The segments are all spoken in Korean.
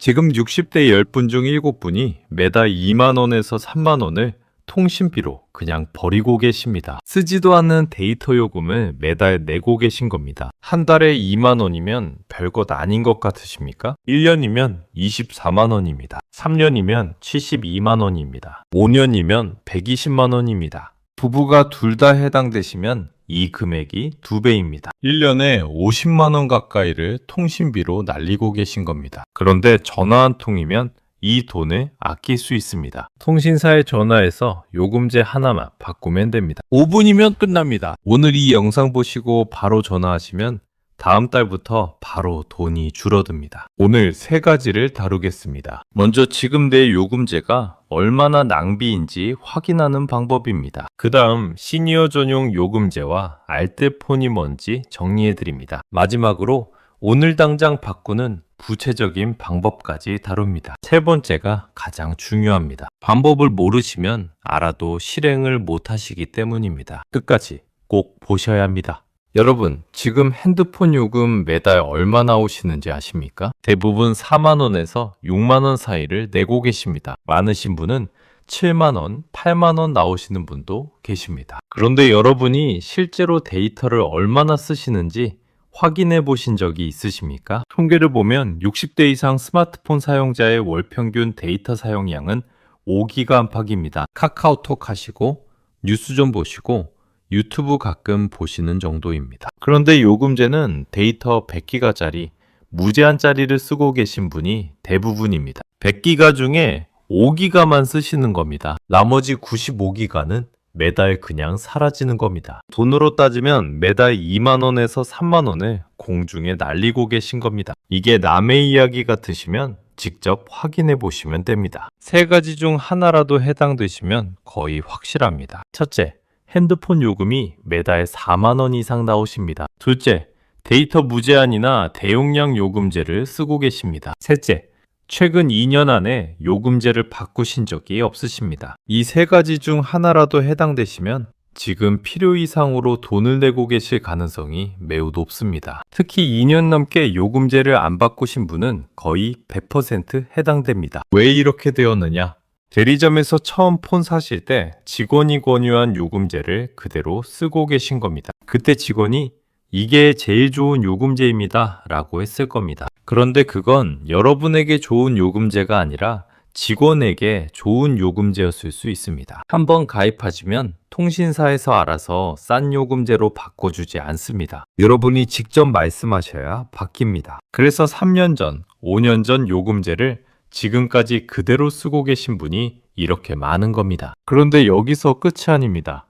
지금 60대 10분 중 7분이 매달 2만 원에서 3만 원을 통신비로 그냥 버리고 계십니다. 쓰지도 않는 데이터 요금을 매달 내고 계신 겁니다. 한 달에 2만 원이면 별것 아닌 것 같으십니까? 1년이면 24만 원입니다. 3년이면 72만 원입니다. 5년이면 120만 원입니다. 부부가 둘 다 해당되시면 이 금액이 2배입니다. 1년에 50만 원 가까이를 통신비로 날리고 계신 겁니다. 그런데 전화 한 통이면 이 돈을 아낄 수 있습니다. 통신사에 전화해서 요금제 하나만 바꾸면 됩니다. 5분이면 끝납니다. 오늘 이 영상 보시고 바로 전화하시면 다음 달부터 바로 돈이 줄어듭니다. 오늘 3가지를 다루겠습니다. 먼저 지금 내 요금제가 얼마나 낭비인지 확인하는 방법입니다. 그 다음 시니어 전용 요금제와 알뜰폰이 뭔지 정리해드립니다. 마지막으로 오늘 당장 바꾸는 구체적인 방법까지 다룹니다. 3번째가 가장 중요합니다. 방법을 모르시면 알아도 실행을 못하시기 때문입니다. 끝까지 꼭 보셔야 합니다. 여러분, 지금 핸드폰 요금 매달 얼마 나오시는지 아십니까? 대부분 4만 원에서 6만 원 사이를 내고 계십니다. 많으신 분은 7만 원, 8만 원 나오시는 분도 계십니다. 그런데 여러분이 실제로 데이터를 얼마나 쓰시는지 확인해 보신 적이 있으십니까? 통계를 보면 60대 이상 스마트폰 사용자의 월 평균 데이터 사용량은 5기가 안팎입니다. 카카오톡 하시고 뉴스 좀 보시고 유튜브 가끔 보시는 정도입니다. 그런데 요금제는 데이터 100기가짜리 무제한짜리를 쓰고 계신 분이 대부분입니다. 100기가 중에 5기가만 쓰시는 겁니다. 나머지 95기가는 매달 그냥 사라지는 겁니다. 돈으로 따지면 매달 2만 원에서 3만 원을 공중에 날리고 계신 겁니다. 이게 남의 이야기 같으시면 직접 확인해 보시면 됩니다. 3가지 중 하나라도 해당되시면 거의 확실합니다. 첫째, 핸드폰 요금이 매달 4만 원 이상 나오십니다. 둘째, 데이터 무제한이나 대용량 요금제를 쓰고 계십니다. 셋째, 최근 2년 안에 요금제를 바꾸신 적이 없으십니다. 이 3가지 중 하나라도 해당되시면 지금 필요 이상으로 돈을 내고 계실 가능성이 매우 높습니다. 특히 2년 넘게 요금제를 안 바꾸신 분은 거의 100% 해당됩니다. 왜 이렇게 되었느냐? 대리점에서 처음 폰 사실 때 직원이 권유한 요금제를 그대로 쓰고 계신 겁니다. 그때 직원이 이게 제일 좋은 요금제입니다 라고 했을 겁니다. 그런데 그건 여러분에게 좋은 요금제가 아니라 직원에게 좋은 요금제였을 수 있습니다. 한번 가입하시면 통신사에서 알아서 싼 요금제로 바꿔주지 않습니다. 여러분이 직접 말씀하셔야 바뀝니다. 그래서 3년 전, 5년 전 요금제를 지금까지 그대로 쓰고 계신 분이 이렇게 많은 겁니다. 그런데 여기서 끝이 아닙니다.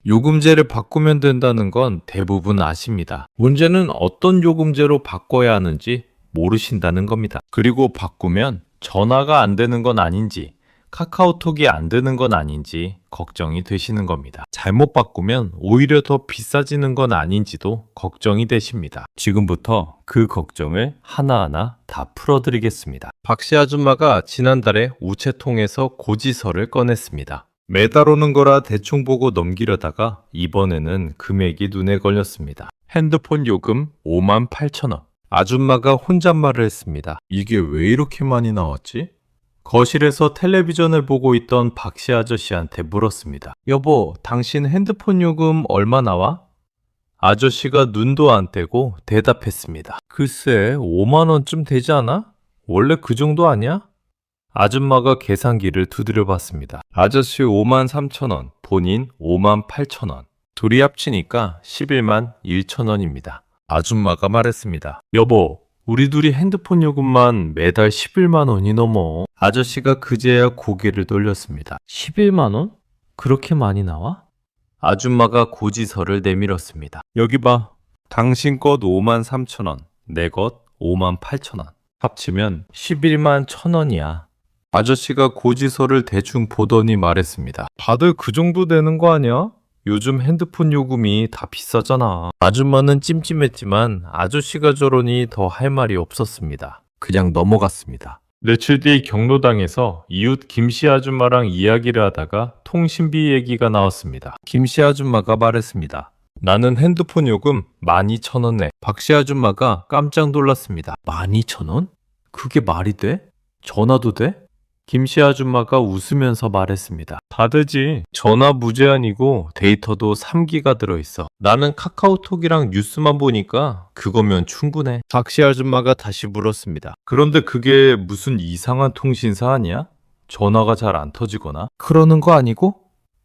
요금제를 바꾸면 된다는 건 대부분 아십니다. 문제는 어떤 요금제로 바꿔야 하는지 모르신다는 겁니다. 그리고 바꾸면 전화가 안 되는 건 아닌지, 카카오톡이 안 되는 건 아닌지 걱정이 되시는 겁니다. 잘못 바꾸면 오히려 더 비싸지는 건 아닌지도 걱정이 되십니다. 지금부터 그 걱정을 하나하나 다 풀어드리겠습니다. 박씨 아줌마가 지난달에 우체통에서 고지서를 꺼냈습니다. 매달 오는 거라 대충 보고 넘기려다가 이번에는 금액이 눈에 걸렸습니다. 핸드폰 요금 5만 8천 원. 아줌마가 혼잣말을 했습니다. 이게 왜 이렇게 많이 나왔지? 거실에서 텔레비전을 보고 있던 박씨 아저씨한테 물었습니다. 여보, 당신 핸드폰 요금 얼마 나와? 아저씨가 눈도 안 떼고 대답했습니다. 글쎄, 5만 원쯤 되지 않아? 원래 그 정도 아니야? 아줌마가 계산기를 두드려 봤습니다. 아저씨 5만 3천 원, 본인 5만 8천 원. 둘이 합치니까 11만 1천 원입니다. 아줌마가 말했습니다. 여보, 우리 둘이 핸드폰 요금만 매달 11만 원이 넘어. 아저씨가 그제야 고개를 돌렸습니다. 11만 원? 그렇게 많이 나와? 아줌마가 고지서를 내밀었습니다. 여기 봐. 당신 것 5만 3천 원, 내 것 5만 8천 원. 합치면 11만 1천 원이야. 아저씨가 고지서를 대충 보더니 말했습니다. 다들 그 정도 되는 거 아니야? 요즘 핸드폰 요금이 다 비싸잖아. 아줌마는 찜찜했지만 아저씨가 저러니 더 할 말이 없었습니다. 그냥 넘어갔습니다. 며칠 뒤 경로당에서 이웃 김씨 아줌마랑 이야기를 하다가 통신비 얘기가 나왔습니다. 김씨 아줌마가 말했습니다. 나는 핸드폰 요금 12,000원 내. 박씨 아줌마가 깜짝 놀랐습니다. 12,000원? 그게 말이 돼? 전화도 돼? 김씨 아줌마가 웃으면서 말했습니다. 다 되지. 전화 무제한이고 데이터도 3기가 들어있어. 나는 카카오톡이랑 뉴스만 보니까 그거면 충분해. 박씨 아줌마가 다시 물었습니다. 그런데 그게 무슨 이상한 통신사 아니야? 전화가 잘 안 터지거나? 그러는 거 아니고?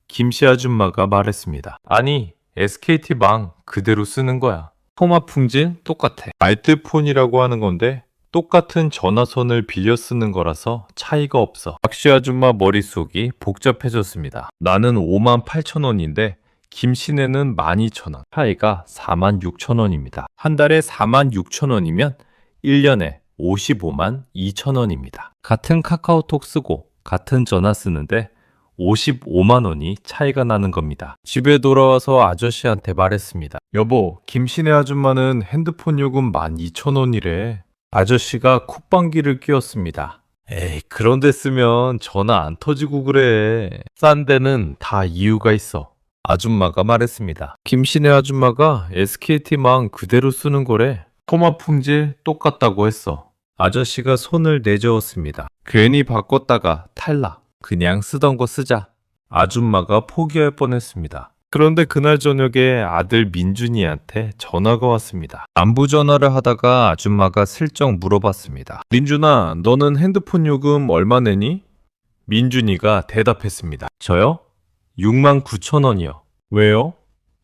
김씨 아줌마가 말했습니다. 아니, SKT망 그대로 쓰는 거야. 통화 품질 똑같아. 알뜰폰이라고 하는 건데 똑같은 전화선을 빌려 쓰는 거라서 차이가 없어. 박씨 아줌마 머릿속이 복잡해졌습니다. 나는 58,000원인데 김씨네는 12,000원. 차이가 46,000원입니다. 한 달에 46,000원이면 1년에 552,000원입니다. 같은 카카오톡 쓰고 같은 전화 쓰는데 55만 원이 차이가 나는 겁니다. 집에 돌아와서 아저씨한테 말했습니다. 여보, 김씨네 아줌마는 핸드폰 요금 12,000원이래. 아저씨가 콧방귀를 뀌었습니다. 에이, 그런 데 쓰면 전화 안 터지고 그래. 싼 데는 다 이유가 있어. 아줌마가 말했습니다. 김씨네 아줌마가 SKT망 그대로 쓰는 거래. 통화 품질 똑같다고 했어. 아저씨가 손을 내저었습니다. 괜히 바꿨다가 탈락. 그냥 쓰던 거 쓰자. 아줌마가 포기할 뻔했습니다. 그런데 그날 저녁에 아들 민준이한테 전화가 왔습니다. 안부 전화를 하다가 아줌마가 슬쩍 물어봤습니다. 민준아, 너는 핸드폰 요금 얼마 내니? 민준이가 대답했습니다. 저요? 69,000원이요. 왜요?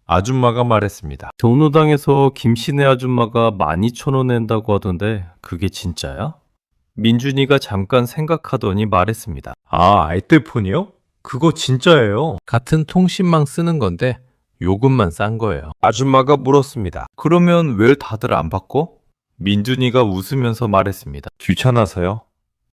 아줌마가 말했습니다. 경로당에서 김씨네 아줌마가 12,000원 낸다고 하던데 그게 진짜야? 민준이가 잠깐 생각하더니 말했습니다. 아, 알뜰폰이요? 그거 진짜예요. 같은 통신망 쓰는 건데 요금만 싼 거예요. 아줌마가 물었습니다. 그러면 왜 다들 안 바꿔? 민준이가 웃으면서 말했습니다. 귀찮아서요.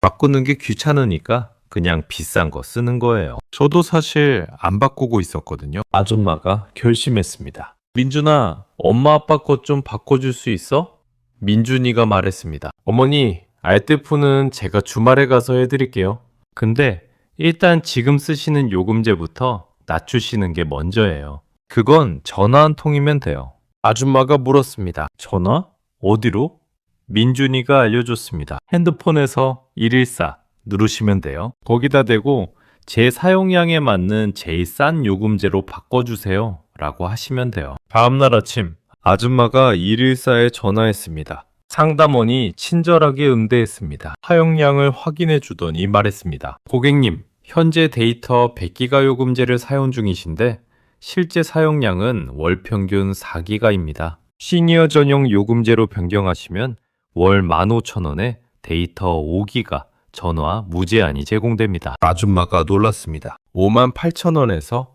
바꾸는 게 귀찮으니까 그냥 비싼 거 쓰는 거예요. 저도 사실 안 바꾸고 있었거든요. 아줌마가 결심했습니다. 민준아, 엄마 아빠 것 좀 바꿔줄 수 있어? 민준이가 말했습니다. 어머니, 알뜰폰은 제가 주말에 가서 해드릴게요. 근데 일단 지금 쓰시는 요금제부터 낮추시는 게 먼저예요. 그건 전화 한 통이면 돼요. 아줌마가 물었습니다. 전화? 어디로? 민준이가 알려줬습니다. 핸드폰에서 114 누르시면 돼요. 거기다 대고 제 사용량에 맞는 제일 싼 요금제로 바꿔주세요 라고 하시면 돼요. 다음날 아침 아줌마가 114에 전화했습니다. 상담원이 친절하게 응대했습니다. 사용량을 확인해 주더니 말했습니다. 고객님, 현재 데이터 100기가 요금제를 사용 중이신데 실제 사용량은 월 평균 4기가입니다. 시니어 전용 요금제로 변경하시면 월 15,000원에 데이터 5기가 전화 무제한이 제공됩니다. 아줌마가 놀랐습니다. 58,000원에서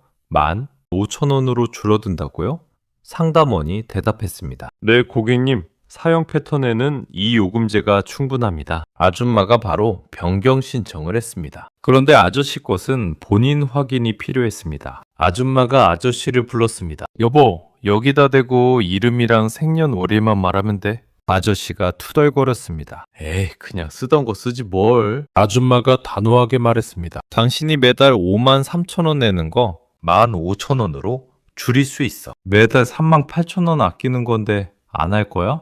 15,000원으로 줄어든다고요? 상담원이 대답했습니다. 네, 고객님. 사용 패턴에는 이 요금제가 충분합니다. 아줌마가 바로 변경 신청을 했습니다. 그런데 아저씨 것은 본인 확인이 필요했습니다. 아줌마가 아저씨를 불렀습니다. 여보, 여기다 대고 이름이랑 생년월일만 말하면 돼. 아저씨가 투덜거렸습니다. 에이, 그냥 쓰던 거 쓰지 뭘. 아줌마가 단호하게 말했습니다. 당신이 매달 53,000원 내는 거 15,000원으로 줄일 수 있어. 매달 38,000원 아끼는 건데 안 할 거야?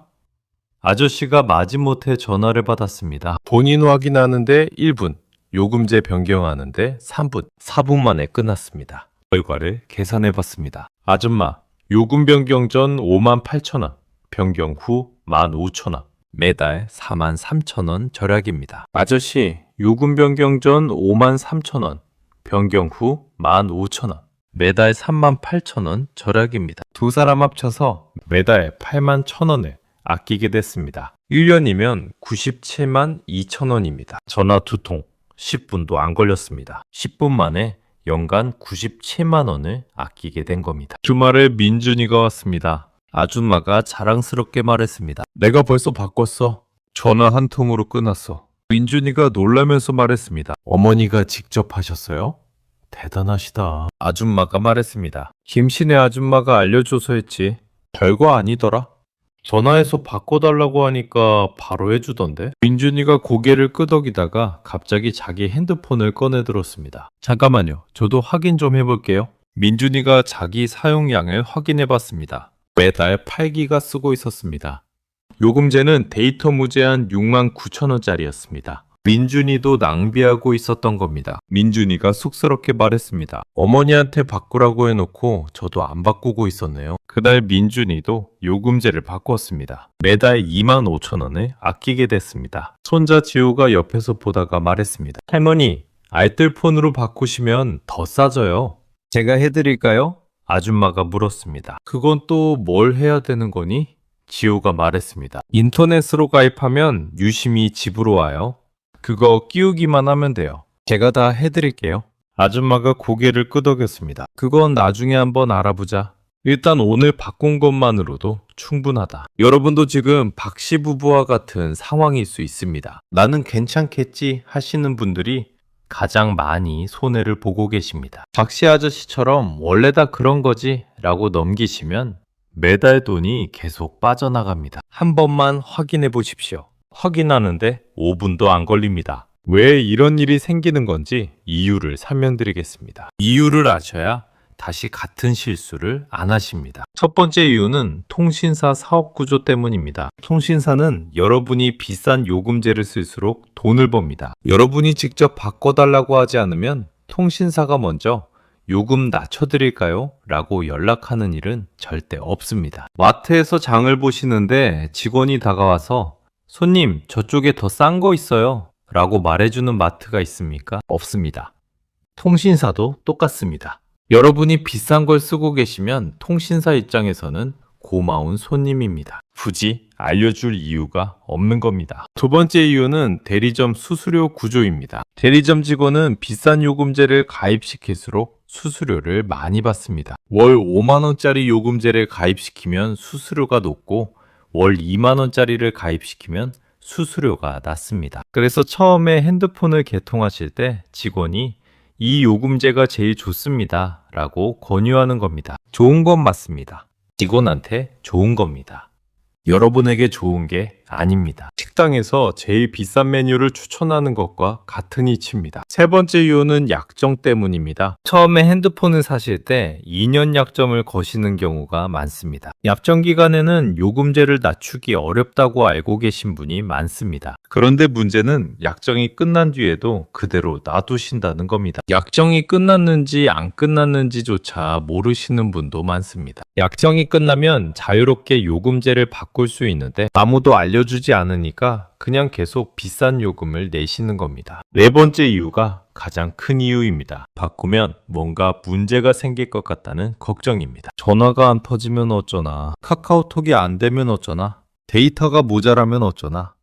아저씨가 마지못해 전화를 받았습니다. 본인 확인하는데 1분, 요금제 변경하는데 3분, 4분 만에 끝났습니다. 결과를 계산해봤습니다. 아줌마, 요금 변경 전 58,000원, 변경 후 15,000원, 매달 43,000원 절약입니다. 아저씨, 요금 변경 전 53,000원, 변경 후 15,000원, 매달 38,000원 절약입니다. 두 사람 합쳐서 매달 81,000원을 아끼게 됐습니다. 1년이면 97만 2천원입니다. 전화 2통, 10분도 안 걸렸습니다. 10분 만에 연간 97만 원을 아끼게 된 겁니다. 주말에 민준이가 왔습니다. 아줌마가 자랑스럽게 말했습니다. 내가 벌써 바꿨어. 전화 한 통으로 끊었어. 민준이가 놀라면서 말했습니다. 어머니가 직접 하셨어요? 대단하시다. 아줌마가 말했습니다. 김씨네 아줌마가 알려줘서 했지. 별거 아니더라. 전화해서 바꿔달라고 하니까 바로 해주던데. 민준이가 고개를 끄덕이다가 갑자기 자기 핸드폰을 꺼내 들었습니다. 잠깐만요. 저도 확인 좀 해볼게요. 민준이가 자기 사용량을 확인해봤습니다. 매달 8기가 쓰고 있었습니다. 요금제는 데이터 무제한 69,000원짜리였습니다. 민준이도 낭비하고 있었던 겁니다. 민준이가 쑥스럽게 말했습니다. 어머니한테 바꾸라고 해놓고 저도 안 바꾸고 있었네요. 그날 민준이도 요금제를 바꾸었습니다. 매달 25,000원을 아끼게 됐습니다. 손자 지호가 옆에서 보다가 말했습니다. 할머니, 알뜰폰으로 바꾸시면 더 싸져요. 제가 해드릴까요? 아줌마가 물었습니다. 그건 또 뭘 해야 되는 거니? 지호가 말했습니다. 인터넷으로 가입하면 유심히 집으로 와요. 그거 끼우기만 하면 돼요. 제가 다 해드릴게요. 아줌마가 고개를 끄덕였습니다. 그건 나중에 한번 알아보자. 일단 오늘 바꾼 것만으로도 충분하다. 여러분도 지금 박씨 부부와 같은 상황일 수 있습니다. 나는 괜찮겠지 하시는 분들이 가장 많이 손해를 보고 계십니다. 박씨 아저씨처럼 원래 다 그런 거지 라고 넘기시면 매달 돈이 계속 빠져나갑니다. 한 번만 확인해 보십시오. 확인하는데 5분도 안 걸립니다. 왜 이런 일이 생기는 건지 이유를 설명드리겠습니다. 이유를 아셔야 다시 같은 실수를 안 하십니다. 첫 번째 이유는 통신사 사업 구조 때문입니다. 통신사는 여러분이 비싼 요금제를 쓸수록 돈을 법니다. 여러분이 직접 바꿔달라고 하지 않으면 통신사가 먼저 요금 낮춰드릴까요? 라고 연락하는 일은 절대 없습니다. 마트에서 장을 보시는데 직원이 다가와서 손님, 저쪽에 더 싼 거 있어요 라고 말해주는 마트가 있습니까? 없습니다. 통신사도 똑같습니다. 여러분이 비싼 걸 쓰고 계시면 통신사 입장에서는 고마운 손님입니다. 굳이 알려줄 이유가 없는 겁니다. 두 번째 이유는 대리점 수수료 구조입니다. 대리점 직원은 비싼 요금제를 가입시킬수록 수수료를 많이 받습니다. 월 5만원짜리 요금제를 가입시키면 수수료가 높고 월 2만원짜리를 가입시키면 수수료가 낮습니다. 그래서 처음에 핸드폰을 개통하실 때 직원이 이 요금제가 제일 좋습니다 라고 권유하는 겁니다. 좋은 건 맞습니다. 직원한테 좋은 겁니다. 여러분에게 좋은 게 아닙니다. 식당에서 제일 비싼 메뉴를 추천하는 것과 같은 이치입니다. 세 번째 이유는 약정 때문입니다. 처음에 핸드폰을 사실 때 2년 약정을 거시는 경우가 많습니다. 약정 기간에는 요금제를 낮추기 어렵다고 알고 계신 분이 많습니다. 그런데 문제는 약정이 끝난 뒤에도 그대로 놔두신다는 겁니다. 약정이 끝났는지 안 끝났는지조차 모르시는 분도 많습니다. 약정이 끝나면 자유롭게 요금제를 바꿀 수 있는데 아무도 알려주지 않으니까 그냥 계속 비싼 요금을 내시는 겁니다. 네 번째 이유가 가장 큰 이유입니다. 바꾸면 뭔가 문제가 생길 것 같다는 걱정입니다. 전화가 안 터지면 어쩌나, 카카오톡이 안 되면 어쩌나, 데이터가 모자라면 어쩌나,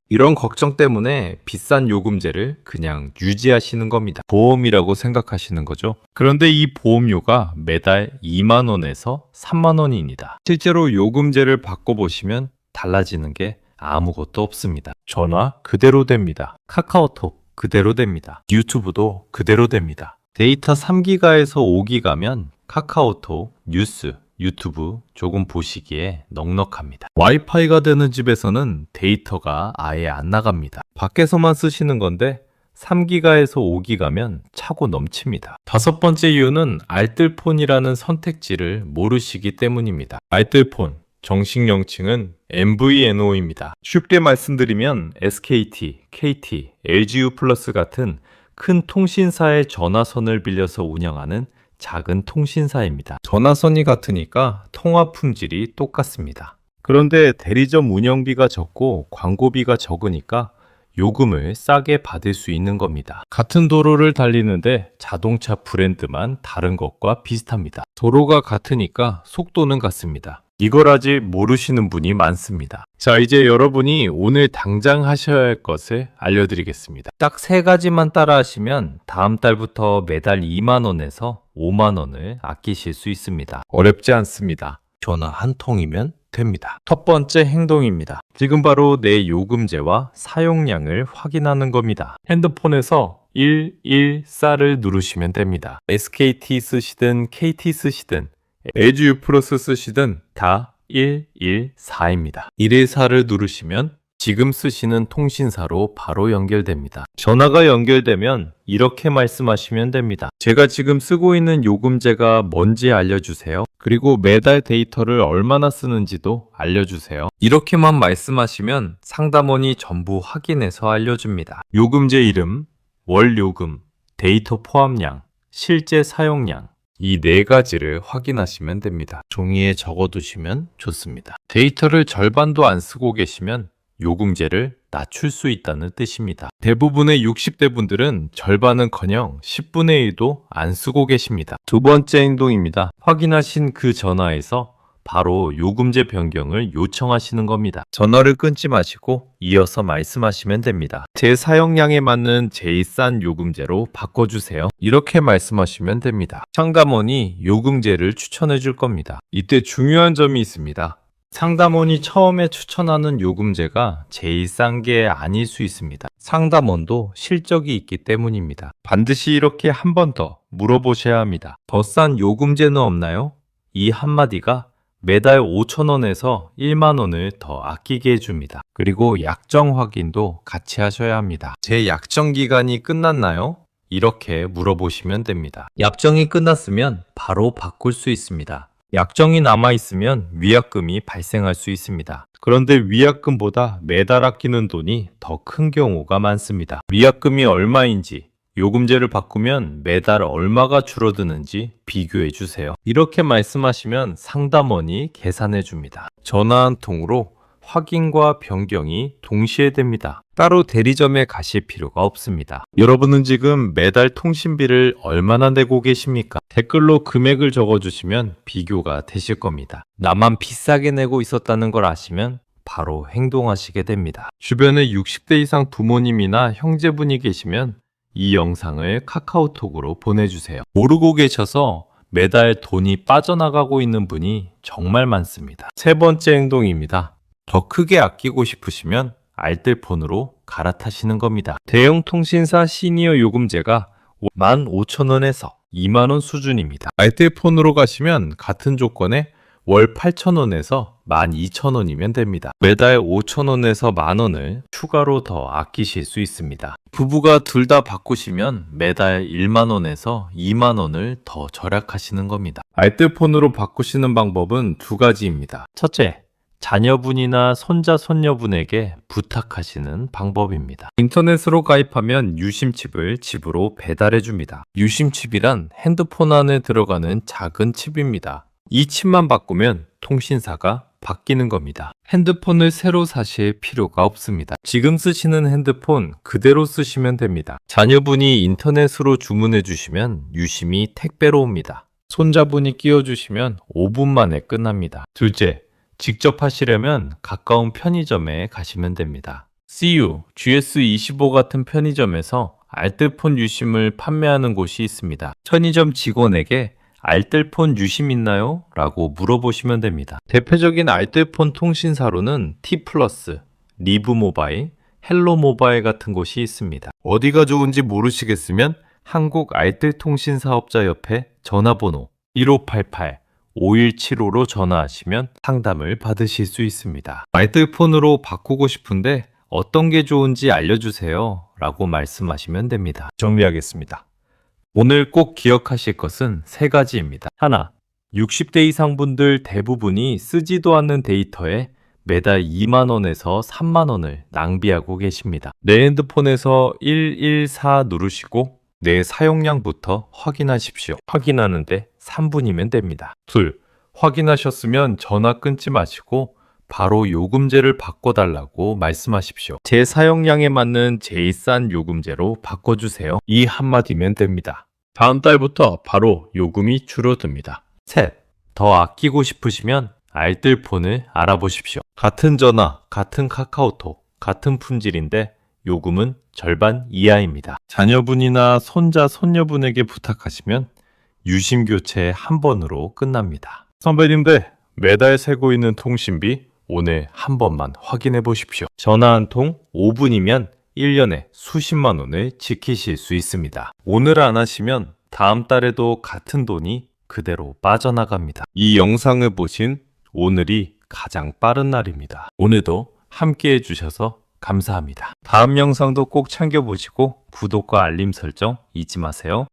이런 걱정 때문에 비싼 요금제를 그냥 유지하시는 겁니다. 보험이라고 생각하시는 거죠. 그런데 이 보험료가 매달 2만 원에서 3만 원입니다. 실제로 요금제를 바꿔보시면 달라지는 게 아무것도 없습니다. 전화 그대로 됩니다. 카카오톡 그대로 됩니다. 유튜브도 그대로 됩니다. 데이터 3기가에서 5기가면 카카오톡, 뉴스, 유튜브 조금 보시기에 넉넉합니다. 와이파이가 되는 집에서는 데이터가 아예 안 나갑니다. 밖에서만 쓰시는 건데 3기가에서 5기가면 차고 넘칩니다. 다섯 번째 이유는 알뜰폰이라는 선택지를 모르시기 때문입니다. 알뜰폰, 정식 명칭은 MVNO입니다. 쉽게 말씀드리면 SKT, KT, LGU 플러스 같은 큰 통신사의 전화선을 빌려서 운영하는 작은 통신사입니다. 전화선이 같으니까 통화 품질이 똑같습니다. 그런데 대리점 운영비가 적고 광고비가 적으니까 요금을 싸게 받을 수 있는 겁니다. 같은 도로를 달리는데 자동차 브랜드만 다른 것과 비슷합니다. 도로가 같으니까 속도는 같습니다. 이걸 아직 모르시는 분이 많습니다. 자, 이제 여러분이 오늘 당장 하셔야 할 것을 알려드리겠습니다. 딱 세 가지만 따라 하시면 다음 달부터 매달 2만 원에서 5만 원을 아끼실 수 있습니다. 어렵지 않습니다. 전화 한 통이면 됩니다. 첫 번째 행동입니다. 지금 바로 내 요금제와 사용량을 확인하는 겁니다. 핸드폰에서 114를 누르시면 됩니다. SKT 쓰시든 KT 쓰시든 LGU 플러스 쓰시든 다 114입니다. 114를 누르시면 지금 쓰시는 통신사로 바로 연결됩니다. 전화가 연결되면 이렇게 말씀하시면 됩니다. 제가 지금 쓰고 있는 요금제가 뭔지 알려주세요. 그리고 매달 데이터를 얼마나 쓰는지도 알려주세요. 이렇게만 말씀하시면 상담원이 전부 확인해서 알려줍니다. 요금제 이름, 월 요금, 데이터 포함량, 실제 사용량, 이 네 가지를 확인하시면 됩니다. 종이에 적어두시면 좋습니다. 데이터를 절반도 안 쓰고 계시면 요금제를 낮출 수 있다는 뜻입니다. 대부분의 60대 분들은 절반은커녕 10분의 1도 안 쓰고 계십니다. 두 번째 행동입니다. 확인하신 그 전화에서 바로 요금제 변경을 요청하시는 겁니다. 전화를 끊지 마시고 이어서 말씀하시면 됩니다. 제 사용량에 맞는 제일 싼 요금제로 바꿔주세요. 이렇게 말씀하시면 됩니다. 상담원이 요금제를 추천해 줄 겁니다. 이때 중요한 점이 있습니다. 상담원이 처음에 추천하는 요금제가 제일 싼 게 아닐 수 있습니다. 상담원도 실적이 있기 때문입니다. 반드시 이렇게 한 번 더 물어보셔야 합니다. 더 싼 요금제는 없나요? 이 한마디가 매달 5,000원에서 1만 원을 더 아끼게 해줍니다. 그리고 약정 확인도 같이 하셔야 합니다. 제 약정 기간이 끝났나요? 이렇게 물어보시면 됩니다. 약정이 끝났으면 바로 바꿀 수 있습니다. 약정이 남아있으면 위약금이 발생할 수 있습니다. 그런데 위약금보다 매달 아끼는 돈이 더 큰 경우가 많습니다. 위약금이 얼마인지, 요금제를 바꾸면 매달 얼마가 줄어드는지 비교해 주세요. 이렇게 말씀하시면 상담원이 계산해 줍니다. 전화 한 통으로 확인과 변경이 동시에 됩니다. 따로 대리점에 가실 필요가 없습니다. 여러분은 지금 매달 통신비를 얼마나 내고 계십니까? 댓글로 금액을 적어주시면 비교가 되실 겁니다. 나만 비싸게 내고 있었다는 걸 아시면 바로 행동하시게 됩니다. 주변에 60대 이상 부모님이나 형제분이 계시면 이 영상을 카카오톡으로 보내주세요. 모르고 계셔서 매달 돈이 빠져나가고 있는 분이 정말 많습니다. 세 번째 행동입니다. 더 크게 아끼고 싶으시면 알뜰폰으로 갈아타시는 겁니다. 대형 통신사 시니어 요금제가 15,000원에서 2만원 수준입니다. 알뜰폰으로 가시면 같은 조건에 월 8,000원에서 12,000원이면 됩니다. 매달 5,000원에서 만원을 추가로 더 아끼실 수 있습니다. 부부가 둘 다 바꾸시면 매달 1만원에서 2만원을 더 절약하시는 겁니다. 알뜰폰으로 바꾸시는 방법은 두 가지입니다. 첫째, 자녀분이나 손자, 손녀분에게 부탁하시는 방법입니다. 인터넷으로 가입하면 유심칩을 집으로 배달해 줍니다. 유심칩이란 핸드폰 안에 들어가는 작은 칩입니다. 이 칩만 바꾸면 통신사가 바뀌는 겁니다. 핸드폰을 새로 사실 필요가 없습니다. 지금 쓰시는 핸드폰 그대로 쓰시면 됩니다. 자녀분이 인터넷으로 주문해 주시면 유심이 택배로 옵니다. 손자분이 끼워주시면 5분 만에 끝납니다. 둘째, 직접 하시려면 가까운 편의점에 가시면 됩니다. CU, GS25 같은 편의점에서 알뜰폰 유심을 판매하는 곳이 있습니다. 편의점 직원에게 알뜰폰 유심 있나요? 라고 물어보시면 됩니다. 대표적인 알뜰폰 통신사로는 T플러스, 리브모바일, 헬로모바일 같은 곳이 있습니다. 어디가 좋은지 모르시겠으면 한국알뜰통신사업자협회 전화번호 1588-5175로 전화하시면 상담을 받으실 수 있습니다. 알뜰폰으로 바꾸고 싶은데 어떤 게 좋은지 알려주세요 라고 말씀하시면 됩니다. 정리하겠습니다. 오늘 꼭 기억하실 것은 세 가지입니다. 하나, 60대 이상 분들 대부분이 쓰지도 않는 데이터에 매달 2만원에서 3만원을 낭비하고 계십니다. 내 핸드폰에서 114 누르시고 내 사용량부터 확인하십시오. 확인하는데 3분이면 됩니다. 둘, 확인하셨으면 전화 끊지 마시고 바로 요금제를 바꿔달라고 말씀하십시오. 제 사용량에 맞는 제일 싼 요금제로 바꿔주세요. 이 한마디면 됩니다. 다음 달부터 바로 요금이 줄어듭니다. 셋, 더 아끼고 싶으시면 알뜰폰을 알아보십시오. 같은 전화, 같은 카카오톡, 같은 품질인데 요금은 절반 이하입니다. 자녀분이나 손자, 손녀분에게 부탁하시면 유심 교체 한 번으로 끝납니다. 선배님들, 매달 세고 있는 통신비 오늘 한 번만 확인해 보십시오. 전화 한 통 5분이면 1년에 수십만 원을 지키실 수 있습니다. 오늘 안 하시면 다음 달에도 같은 돈이 그대로 빠져나갑니다. 이 영상을 보신 오늘이 가장 빠른 날입니다. 오늘도 함께 해주셔서 감사합니다. 다음 영상도 꼭 챙겨보시고 구독과 알림 설정 잊지 마세요.